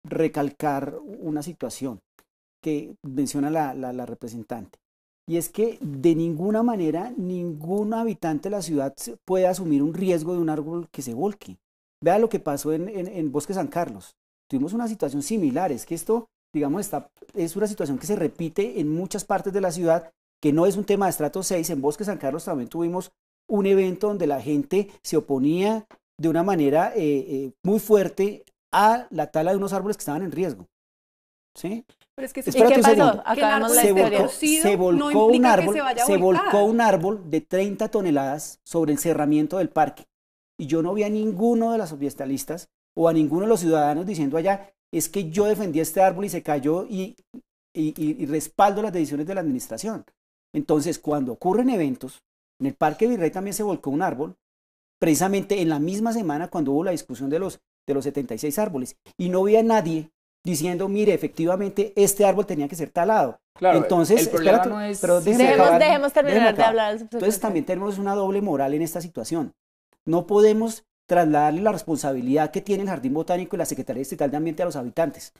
recalcar una situación que menciona la representante, y es que de ninguna manera ningún habitante de la ciudad puede asumir un riesgo de un árbol que se volque. Vea lo que pasó en Bosque San Carlos. Tuvimos una situación similar, es que esto, digamos, es una situación que se repite en muchas partes de la ciudad, que no es un tema de estrato 6. En Bosque San Carlos también tuvimos un evento donde la gente se oponía de una manera muy fuerte a la tala de unos árboles que estaban en riesgo. ¿Sí? Pero es que ¿Y qué pasó? Acabamos la historia. Se volcó un árbol de 30 toneladas sobre el cerramiento del parque. Y yo no vi a ninguno de los ambientalistas o a ninguno de los ciudadanos diciendo allá, es que yo defendí este árbol y se cayó y respaldo las decisiones de la administración. Entonces, cuando ocurren eventos, en el Parque Virrey también se volcó un árbol, precisamente en la misma semana cuando hubo la discusión de los 76 árboles, y no vi a nadie diciendo, mire, efectivamente este árbol tenía que ser talado. Claro, entonces, el problema no es... Pero dejemos terminar de hablar. Entonces también tenemos una doble moral en esta situación. No podemos trasladarle la responsabilidad que tiene el Jardín Botánico y la Secretaría Distrital de Ambiente a los habitantes.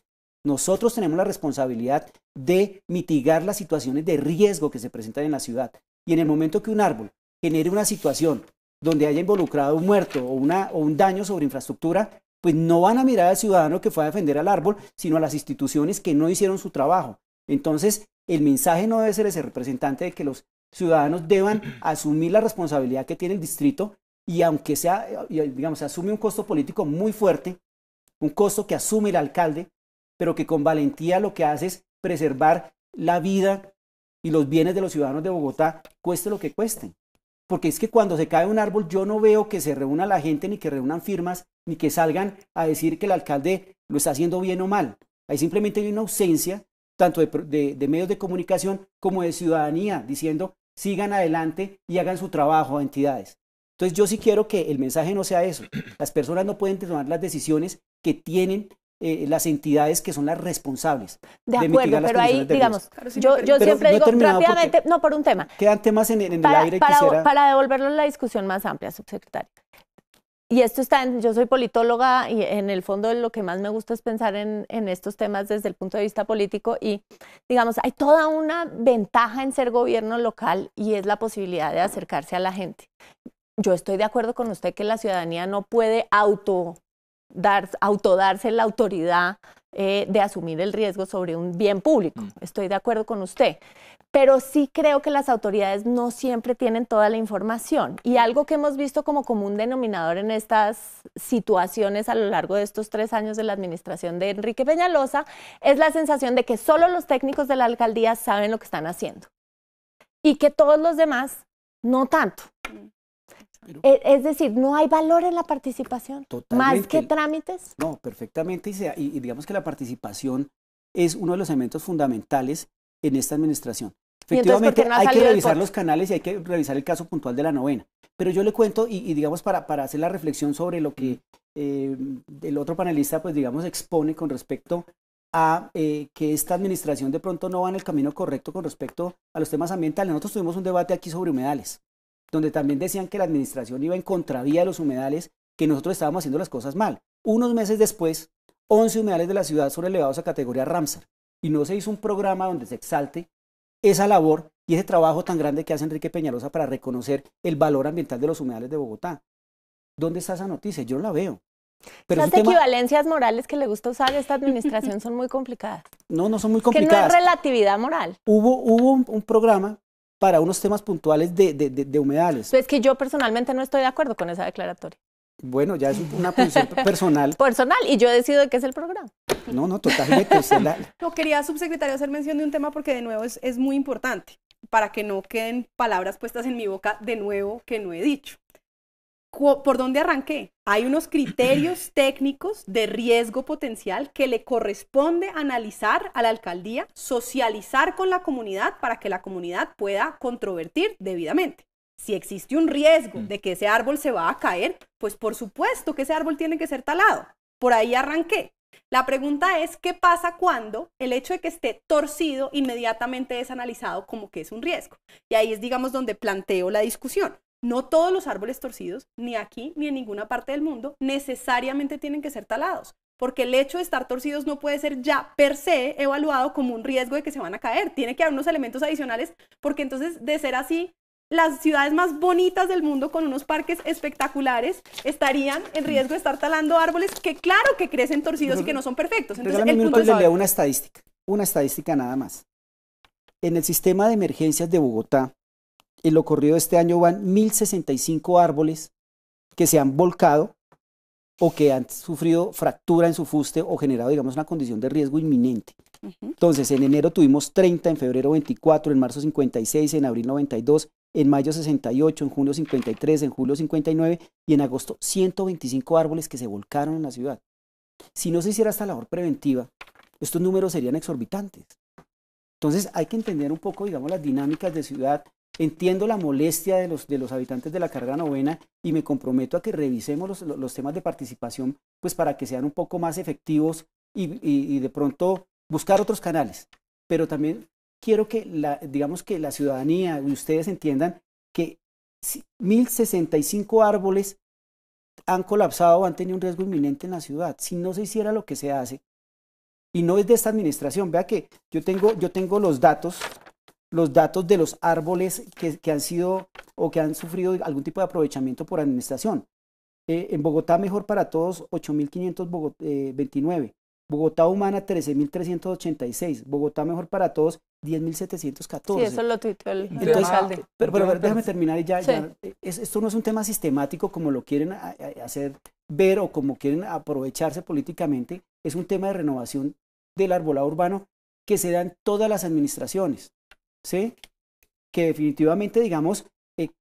Nosotros tenemos la responsabilidad de mitigar las situaciones de riesgo que se presentan en la ciudad. Y en el momento que un árbol genere una situación donde haya involucrado un muerto o un daño sobre infraestructura, pues no van a mirar al ciudadano que fue a defender al árbol, sino a las instituciones que no hicieron su trabajo. Entonces, el mensaje no debe ser ese, representante, de que los ciudadanos deban asumir la responsabilidad que tiene el distrito, y aunque sea, digamos, se asume un costo político muy fuerte, un costo que asume el alcalde, pero que con valentía lo que hace es preservar la vida y los bienes de los ciudadanos de Bogotá, cueste lo que cueste. Porque es que cuando se cae un árbol, yo no veo que se reúna la gente, ni que reúnan firmas, ni que salgan a decir que el alcalde lo está haciendo bien o mal. Ahí simplemente hay una ausencia, tanto de medios de comunicación como de ciudadanía, diciendo sigan adelante y hagan su trabajo a entidades. Entonces yo sí quiero que el mensaje no sea eso. Las personas no pueden tomar las decisiones que tienen las entidades que son las responsables. De acuerdo, pero ahí, digamos, yo siempre digo rápidamente, no, por un tema. Quedan temas en el aire. Para devolverlo a la discusión más amplia, subsecretario. y esto está yo soy politóloga y en el fondo lo que más me gusta es pensar en estos temas desde el punto de vista político y digamos, hay toda una ventaja en ser gobierno local y es la posibilidad de acercarse a la gente. Yo estoy de acuerdo con usted que la ciudadanía no puede autodarse la autoridad de asumir el riesgo sobre un bien público. Estoy de acuerdo con usted. Pero sí creo que las autoridades no siempre tienen toda la información. Y algo que hemos visto como común denominador en estas situaciones a lo largo de estos 3 años de la administración de Enrique Peñalosa es la sensación de que solo los técnicos de la alcaldía saben lo que están haciendo y que todos los demás no tanto. Es decir, no hay valor en la participación. Totalmente. Más que trámites. No, perfectamente. Y digamos que la participación es uno de los elementos fundamentales en esta administración. Efectivamente, hay que revisar los canales y hay que revisar el caso puntual de la novena. Pero yo le cuento, y digamos, para hacer la reflexión sobre lo que el otro panelista, pues digamos, expone con respecto a que esta administración de pronto no va en el camino correcto con respecto a los temas ambientales. Nosotros tuvimos un debate aquí sobre humedales, donde también decían que la administración iba en contravía de los humedales, que nosotros estábamos haciendo las cosas mal. Unos meses después, 11 humedales de la ciudad son elevados a categoría Ramsar, y no se hizo un programa donde se exalte esa labor y ese trabajo tan grande que hace Enrique Peñalosa para reconocer el valor ambiental de los humedales de Bogotá. ¿Dónde está esa noticia? Yo no la veo. Pero las equivalencias morales que le gusta usar esta administración son muy complicadas. No son muy complicadas. Que no es relatividad moral. Hubo un programa para unos temas puntuales de humedales. Pues que yo personalmente no estoy de acuerdo con esa declaratoria. Bueno, ya es una posición personal. Personal, y yo decido de qué es el programa. No, totalmente. No, quería, subsecretario, hacer mención de un tema porque de nuevo es muy importante, para que no queden palabras puestas en mi boca de nuevo que no he dicho. ¿Por dónde arranqué? Hay unos criterios técnicos de riesgo potencial que le corresponde analizar a la alcaldía, socializar con la comunidad para que la comunidad pueda controvertir debidamente. Si existe un riesgo de que ese árbol se va a caer, pues por supuesto que ese árbol tiene que ser talado. Por ahí arranqué. La pregunta es, ¿qué pasa cuando el hecho de que esté torcido inmediatamente es analizado como que es un riesgo? Y ahí es, digamos, donde planteo la discusión. No todos los árboles torcidos, ni aquí ni en ninguna parte del mundo, necesariamente tienen que ser talados, porque el hecho de estar torcidos no puede ser ya per se evaluado como un riesgo de que se van a caer. Tiene que haber unos elementos adicionales, porque entonces, de ser así, las ciudades más bonitas del mundo con unos parques espectaculares estarían en riesgo de estar talando árboles que claro que crecen torcidos y que no son perfectos. Entonces, regálame un minuto y le leo una estadística nada más. En el sistema de emergencias de Bogotá, en lo corrido de este año van 1.065 árboles que se han volcado o que han sufrido fractura en su fuste o generado, digamos, una condición de riesgo inminente. Entonces, en enero tuvimos 30, en febrero 24, en marzo 56, en abril 92, en mayo 68, en junio 53, en julio 59 y en agosto 125 árboles que se volcaron en la ciudad. Si no se hiciera esta labor preventiva, estos números serían exorbitantes. Entonces, hay que entender un poco, digamos, las dinámicas de ciudad. Entiendo la molestia de los habitantes de la carrera novena y me comprometo a que revisemos los temas de participación, pues para que sean un poco más efectivos y de pronto buscar otros canales. Pero también quiero que digamos que la ciudadanía y ustedes entiendan que 1.065 árboles han colapsado o han tenido un riesgo inminente en la ciudad. Si no se hiciera lo que se hace, y no es de esta administración, vea que yo tengo los datos de los árboles que han sido o que han sufrido algún tipo de aprovechamiento por administración. En Bogotá Mejor para Todos, 8.529. Bogotá Humana, 13.386. Bogotá Mejor para Todos, 10.714. Sí, eso lo tuiteó el alcalde. Pero déjame terminar y ya. Esto no es un tema sistemático como lo quieren hacer ver o como quieren aprovecharse políticamente. Es un tema de renovación del arbolado urbano que se da en todas las administraciones. ¿Sí? Que definitivamente, digamos,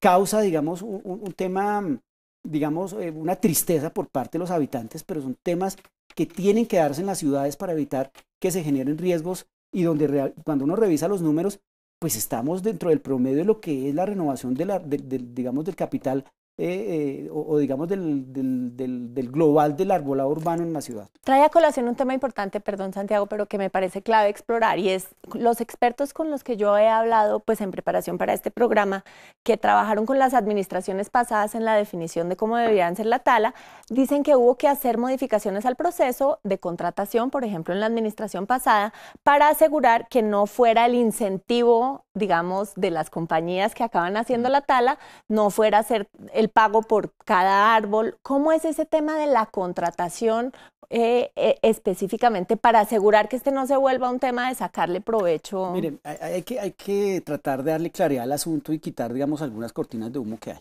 causa, digamos, un tema, digamos, una tristeza por parte de los habitantes, pero son temas que tienen que darse en las ciudades para evitar que se generen riesgos y donde cuando uno revisa los números, pues estamos dentro del promedio de lo que es la renovación digamos, del capital o digamos del global del arbolado urbano en la ciudad. Trae a colación un tema importante, perdón Santiago, pero que me parece clave explorar, y es los expertos con los que yo he hablado pues en preparación para este programa, que trabajaron con las administraciones pasadas en la definición de cómo debían ser la tala, dicen que hubo que hacer modificaciones al proceso de contratación, por ejemplo en la administración pasada, para asegurar que no fuera el incentivo, digamos, de las compañías que acaban haciendo la tala, no fuera a ser el pago por cada árbol. ¿Cómo es ese tema de la contratación específicamente para asegurar que este no se vuelva un tema de sacarle provecho? Miren, hay que tratar de darle claridad al asunto y quitar, digamos, algunas cortinas de humo que hay.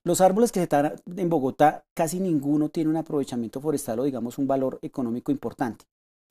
Los árboles que se talan en Bogotá, casi ninguno tiene un aprovechamiento forestal o, digamos, un valor económico importante.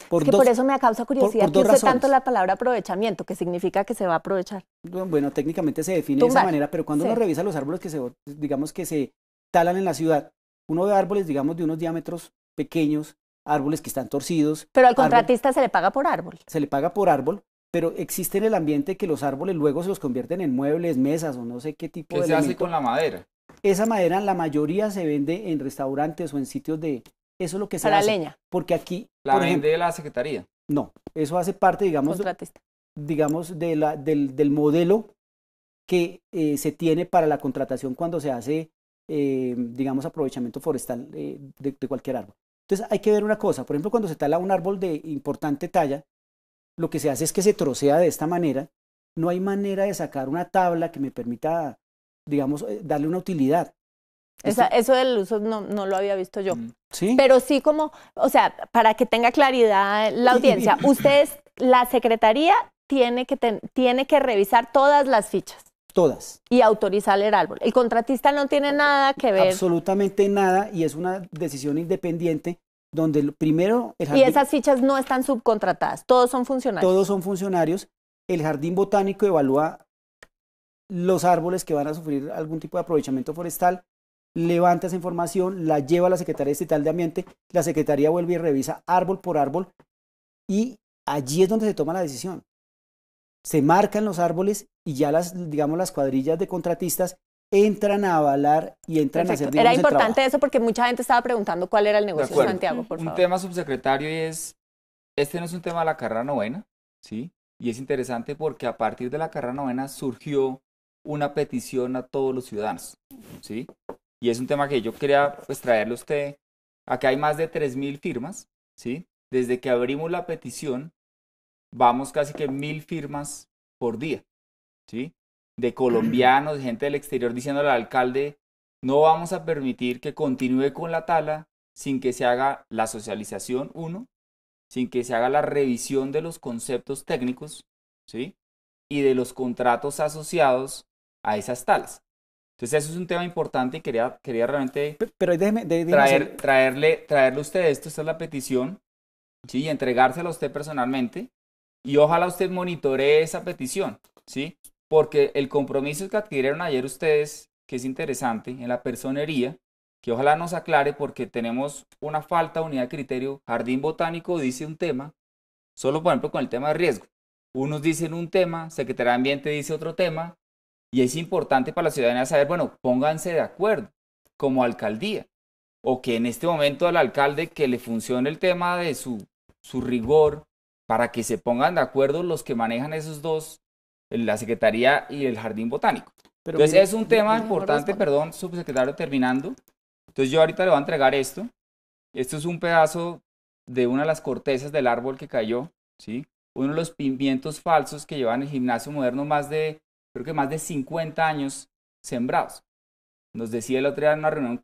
Por eso me causa curiosidad que use tanto la palabra aprovechamiento, que significa que se va a aprovechar. Bueno, técnicamente se define de esa manera, pero cuando uno revisa los árboles digamos, que se talan en la ciudad, uno ve árboles, digamos, de unos diámetros pequeños, árboles que están torcidos. Pero al contratista se le paga por árbol. Se le paga por árbol, pero existe en el ambiente que los árboles luego se los convierten en muebles, mesas o no sé qué tipo de elemento. ¿Qué se hace con la madera? Esa madera, la mayoría se vende en restaurantes o en sitios de... Eso es lo que se hace. Para leña. Porque aquí... ¿La vende la Secretaría? No, eso hace parte, digamos, del modelo que se tiene para la contratación cuando se hace, digamos, aprovechamiento forestal de cualquier árbol. Entonces hay que ver una cosa, por ejemplo, cuando se tala un árbol de importante talla, lo que se hace es que se trocea de esta manera, no hay manera de sacar una tabla que me permita, digamos, darle una utilidad. Eso del uso no lo había visto yo. ¿Sí? Pero sí como, o sea, para que tenga claridad la audiencia, ustedes, la Secretaría tiene que revisar todas las fichas. Todas. Y autorizar el árbol. El contratista no tiene nada que ver. Absolutamente nada, y es una decisión independiente donde primero... Y esas fichas no están subcontratadas, todos son funcionarios. Todos son funcionarios. El Jardín Botánico evalúa los árboles que van a sufrir algún tipo de aprovechamiento forestal, levanta esa información, la lleva a la Secretaría Estatal de Ambiente, la Secretaría vuelve y revisa árbol por árbol, y allí es donde se toma la decisión. Se marcan los árboles y ya digamos, las cuadrillas de contratistas entran a avalar y entran a hacer, digamos, Era importante eso porque mucha gente estaba preguntando cuál era el negocio de Santiago, por favor. Un tema, subsecretario, es, este no es un tema de la carrera novena, ¿sí? Y es interesante porque a partir de la carrera novena surgió una petición a todos los ciudadanos, ¿sí? Y es un tema que yo quería pues traerle a usted. Acá hay más de 3.000 firmas, ¿sí? Desde que abrimos la petición, vamos casi que 1.000 firmas por día, ¿sí? De colombianos, de gente del exterior diciéndole al alcalde, no vamos a permitir que continúe con la tala sin que se haga la socialización, sin que se haga la revisión de los conceptos técnicos, ¿sí? Y de los contratos asociados a esas talas. Entonces eso es un tema importante y quería realmente traerle a usted esto. Esta es la petición, ¿sí? Y entregársela a usted personalmente, y ojalá usted monitoree esa petición, ¿sí? Porque el compromiso que adquirieron ayer ustedes, que es interesante, en la personería, que ojalá nos aclare porque tenemos una falta de unidad de criterio. Jardín Botánico dice un tema, solo por ejemplo con el tema de riesgo. Unos dicen un tema, Secretaría de Ambiente dice otro tema, y es importante para la ciudadanía saber, bueno, pónganse de acuerdo como alcaldía, o que en este momento al alcalde que le funcione el tema de su rigor, para que se pongan de acuerdo los que manejan esos dos, la Secretaría y el Jardín Botánico. Pero entonces es un tema importante, perdón, subsecretario, terminando. Entonces yo ahorita le voy a entregar esto. Esto es un pedazo de una de las cortezas del árbol que cayó, ¿sí? Uno de los pimientos falsos que llevan el gimnasio moderno creo que más de 50 años sembrados. Nos decía el otro día en una reunión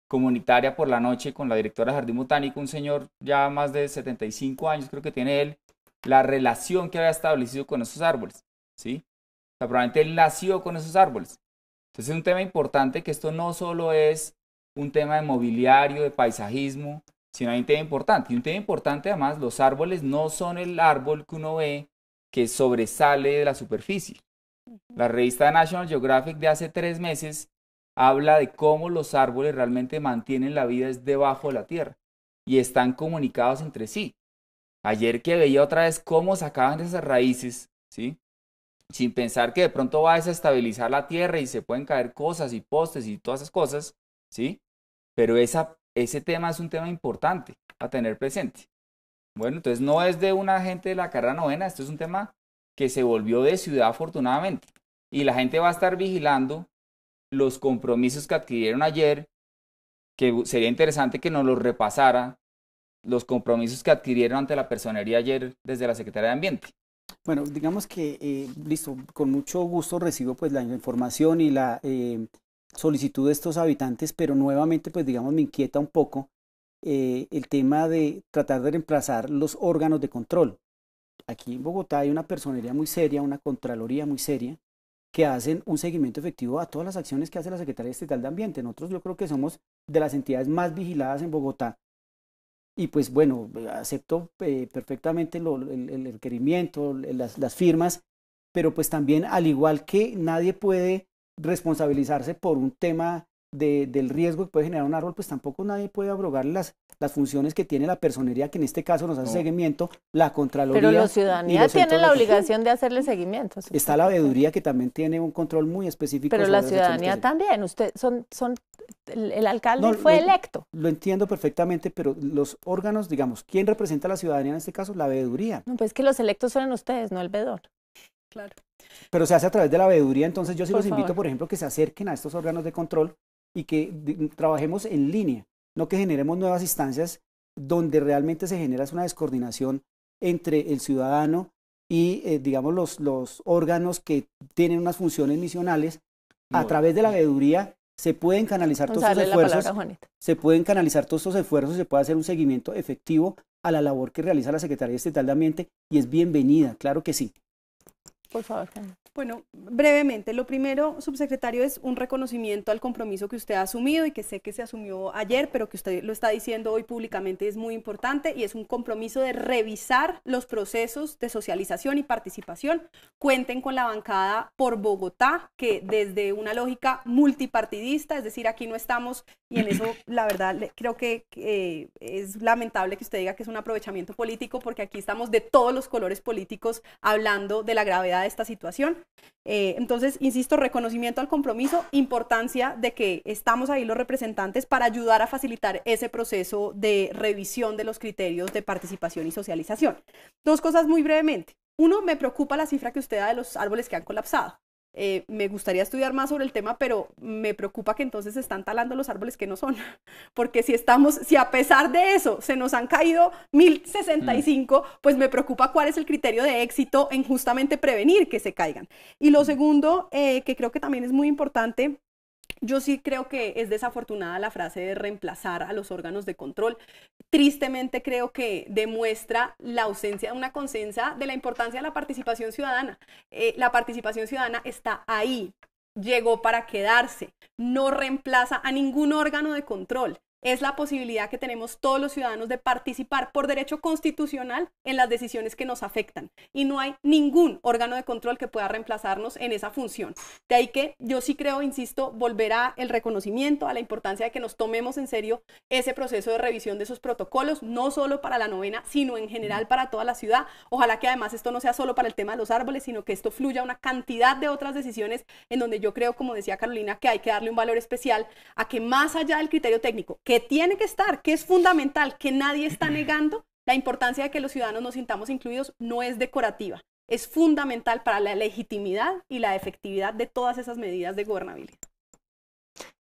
comunitaria por la noche con la directora de Jardín Botánico, un señor ya más de 75 años, creo que tiene él, la relación que había establecido con esos árboles, ¿sí? O sea, probablemente él nació con esos árboles. Entonces es un tema importante, que esto no solo es un tema de mobiliario, de paisajismo, sino hay un tema importante. Y un tema importante además, los árboles no son el árbol que uno ve que sobresale de la superficie. La revista National Geographic de hace 3 meses habla de cómo los árboles realmente mantienen la vida debajo de la tierra y están comunicados entre sí. Ayer que veía otra vez cómo sacaban esas raíces, ¿sí? sin pensar que de pronto va a desestabilizar la tierra y se pueden caer cosas y postes y todas esas cosas, ¿sí? Pero ese tema es un tema importante a tener presente. Bueno, entonces no es de una gente de la carrera novena, esto es un tema que se volvió de ciudad afortunadamente. Y la gente va a estar vigilando los compromisos que adquirieron ayer, que sería interesante que nos los repasara, los compromisos que adquirieron ante la personería ayer desde la Secretaría de Ambiente. Bueno, digamos que, listo, con mucho gusto recibo pues la información y la solicitud de estos habitantes, pero nuevamente pues digamos me inquieta un poco el tema de tratar de reemplazar los órganos de control. Aquí en Bogotá hay una personería muy seria, una contraloría muy seria, que hacen un seguimiento efectivo a todas las acciones que hace la Secretaría Estatal de Ambiente. Nosotros yo creo que somos de las entidades más vigiladas en Bogotá. Y pues bueno, acepto perfectamente el requerimiento, las firmas, pero pues también al igual que nadie puede responsabilizarse por un tema del riesgo que puede generar un árbol, pues tampoco nadie puede abrogar las funciones que tiene la personería, que en este caso nos hace seguimiento, la Contraloría. Pero la ciudadanía tiene la obligación de hacerle seguimiento. Está la veeduría, que también tiene un control muy específico. Pero la ciudadanía también, el alcalde fue electo. Lo entiendo perfectamente, pero los órganos, digamos, ¿quién representa a la ciudadanía en este caso? La veeduría. No, pues que los electos son ustedes, no el veedor. Claro. Pero se hace a través de la veeduría, entonces yo sí los invito, por ejemplo, que se acerquen a estos órganos de control y que trabajemos en línea, no que generemos nuevas instancias donde realmente se genera una descoordinación entre el ciudadano y, digamos, los órganos que tienen unas funciones misionales. A través de la veeduría se pueden canalizar todos estos esfuerzos, se pueden canalizar todos estos esfuerzos, se puede hacer un seguimiento efectivo a la labor que realiza la Secretaría Estatal de Ambiente y es bienvenida, claro que sí. Por favor, Carmen. Bueno, brevemente, lo primero, subsecretario, es un reconocimiento al compromiso que usted ha asumido y que sé que se asumió ayer, pero que usted lo está diciendo hoy públicamente, es muy importante, y es un compromiso de revisar los procesos de socialización y participación. Cuenten con la bancada por Bogotá, que desde una lógica multipartidista, es decir, aquí no estamos, y en eso la verdad creo que es lamentable que usted diga que es un aprovechamiento político, porque aquí estamos de todos los colores políticos hablando de la gravedad de esta situación. Entonces, insisto, reconocimiento al compromiso, importancia de que estamos ahí los representantes para ayudar a facilitar ese proceso de revisión de los criterios de participación y socialización. Dos cosas muy brevemente. Uno, me preocupa la cifra que usted da de los árboles que han colapsado. Me gustaría estudiar más sobre el tema, pero me preocupa que entonces se están talando los árboles que no son, porque si a pesar de eso se nos han caído 1065, pues me preocupa cuál es el criterio de éxito en justamente prevenir que se caigan. Y lo segundo, que creo que también es muy importante, yo sí creo que es desafortunada la frase de reemplazar a los órganos de control. Tristemente creo que demuestra la ausencia de una conciencia de la importancia de la participación ciudadana. La participación ciudadana está ahí, llegó para quedarse, no reemplaza a ningún órgano de control. Es la posibilidad que tenemos todos los ciudadanos de participar por derecho constitucional en las decisiones que nos afectan. Y no hay ningún órgano de control que pueda reemplazarnos en esa función. De ahí que yo sí creo, insisto, volverá el reconocimiento a la importancia de que nos tomemos en serio ese proceso de revisión de esos protocolos, no solo para la novena, sino en general para toda la ciudad. Ojalá que además esto no sea solo para el tema de los árboles, sino que esto fluya a una cantidad de otras decisiones en donde yo creo, como decía Carolina, que hay que darle un valor especial a que más allá del criterio técnico, que tiene que estar, que es fundamental, que nadie está negando, la importancia de que los ciudadanos nos sintamos incluidos no es decorativa, es fundamental para la legitimidad y la efectividad de todas esas medidas de gobernabilidad.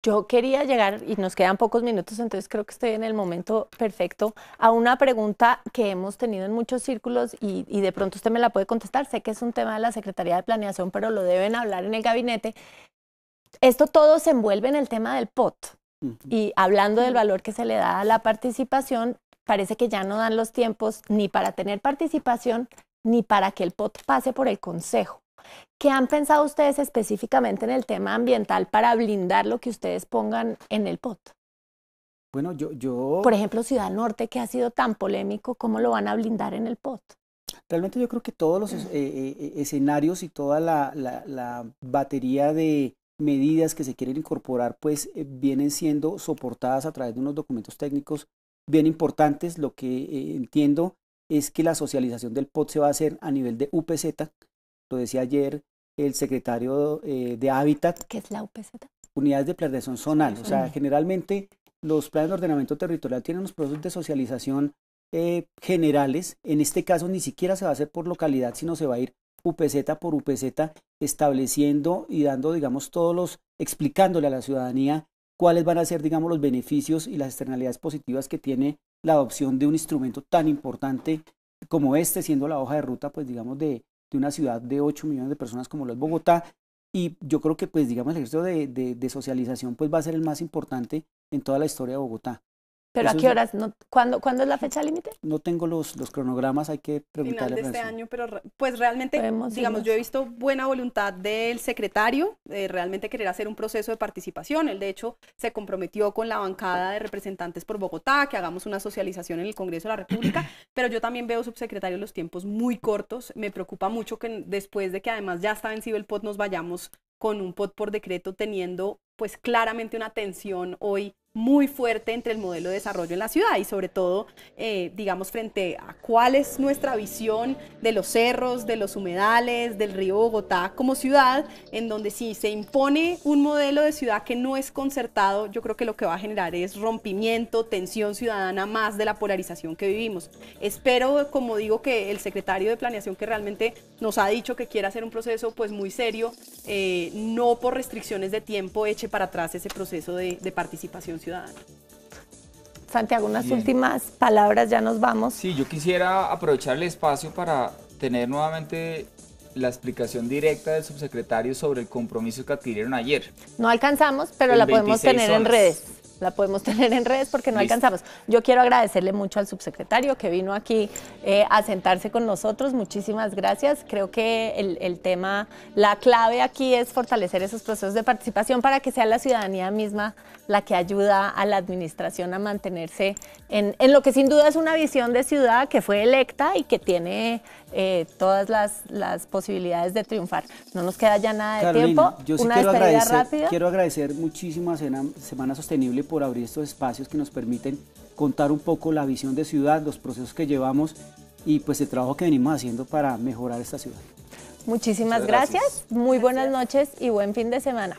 Yo quería llegar, y nos quedan pocos minutos, entonces creo que estoy en el momento perfecto, a una pregunta que hemos tenido en muchos círculos y de pronto usted me la puede contestar. Sé que es un tema de la Secretaría de Planeación, pero lo deben hablar en el gabinete. Esto todo se envuelve en el tema del POT. Y hablando del valor que se le da a la participación, parece que ya no dan los tiempos ni para tener participación ni para que el POT pase por el Consejo. ¿Qué han pensado ustedes específicamente en el tema ambiental para blindar lo que ustedes pongan en el POT? Bueno, yo... Por ejemplo, Ciudad Norte, que ha sido tan polémico, ¿cómo lo van a blindar en el POT? Realmente yo creo que todos los escenarios y toda la batería de medidas que se quieren incorporar pues vienen siendo soportadas a través de unos documentos técnicos bien importantes. Lo que entiendo es que la socialización del POT se va a hacer a nivel de UPZ, lo decía ayer el secretario de Hábitat. ¿Qué es la UPZ? Unidades de planeación zonal. O sea, generalmente los planes de ordenamiento territorial tienen unos procesos de socialización generales. En este caso ni siquiera se va a hacer por localidad, sino se va a ir UPZ por UPZ, estableciendo y dando, digamos, explicándole a la ciudadanía cuáles van a ser, digamos, los beneficios y las externalidades positivas que tiene la adopción de un instrumento tan importante como este, siendo la hoja de ruta, pues, digamos, de una ciudad de 8 millones de personas como lo es Bogotá. Y yo creo que, pues, digamos, el ejercicio de socialización, pues, va a ser el más importante en toda la historia de Bogotá. ¿Pero a qué horas? ¿Cuándo es la fecha límite? No tengo los cronogramas, hay que preguntarle. Final de este año, pero pues realmente, digamos, yo he visto buena voluntad del secretario, realmente querer hacer un proceso de participación. Él, de hecho, se comprometió con la bancada de representantes por Bogotá, que hagamos una socialización en el Congreso de la República, pero yo también veo, subsecretario, los tiempos muy cortos. Me preocupa mucho que después de que además ya está vencido el POT, nos vayamos con un POT por decreto, teniendo pues claramente una tensión hoy muy fuerte entre el modelo de desarrollo en la ciudad y sobre todo, digamos, frente a cuál es nuestra visión de los cerros, de los humedales, del río Bogotá como ciudad, en donde si se impone un modelo de ciudad que no es concertado, yo creo que lo que va a generar es rompimiento, tensión ciudadana, más de la polarización que vivimos. Espero, como digo, que el secretario de Planeación, que realmente nos ha dicho que quiere hacer un proceso pues muy serio, no por restricciones de tiempo eche para atrás ese proceso de participación ciudadana. Santiago, unas últimas palabras, ya nos vamos. Sí, yo quisiera aprovechar el espacio para tener nuevamente la explicación directa del subsecretario sobre el compromiso que adquirieron ayer. No alcanzamos, pero la podemos tener en redes. La podemos tener en redes porque no alcanzamos. Yo quiero agradecerle mucho al subsecretario que vino aquí a sentarse con nosotros. Muchísimas gracias. Creo que el tema, la clave aquí es fortalecer esos procesos de participación para que sea la ciudadanía misma la que ayuda a la administración a mantenerse en lo que sin duda es una visión de ciudad que fue electa y que tiene todas las posibilidades de triunfar. No nos queda ya nada de Carolina, tiempo. Yo sí quiero agradecer muchísimo a Semana Sostenible por abrir estos espacios que nos permiten contar un poco la visión de ciudad, los procesos que llevamos y pues el trabajo que venimos haciendo para mejorar esta ciudad. Muchísimas gracias. Muy buenas noches y buen fin de semana.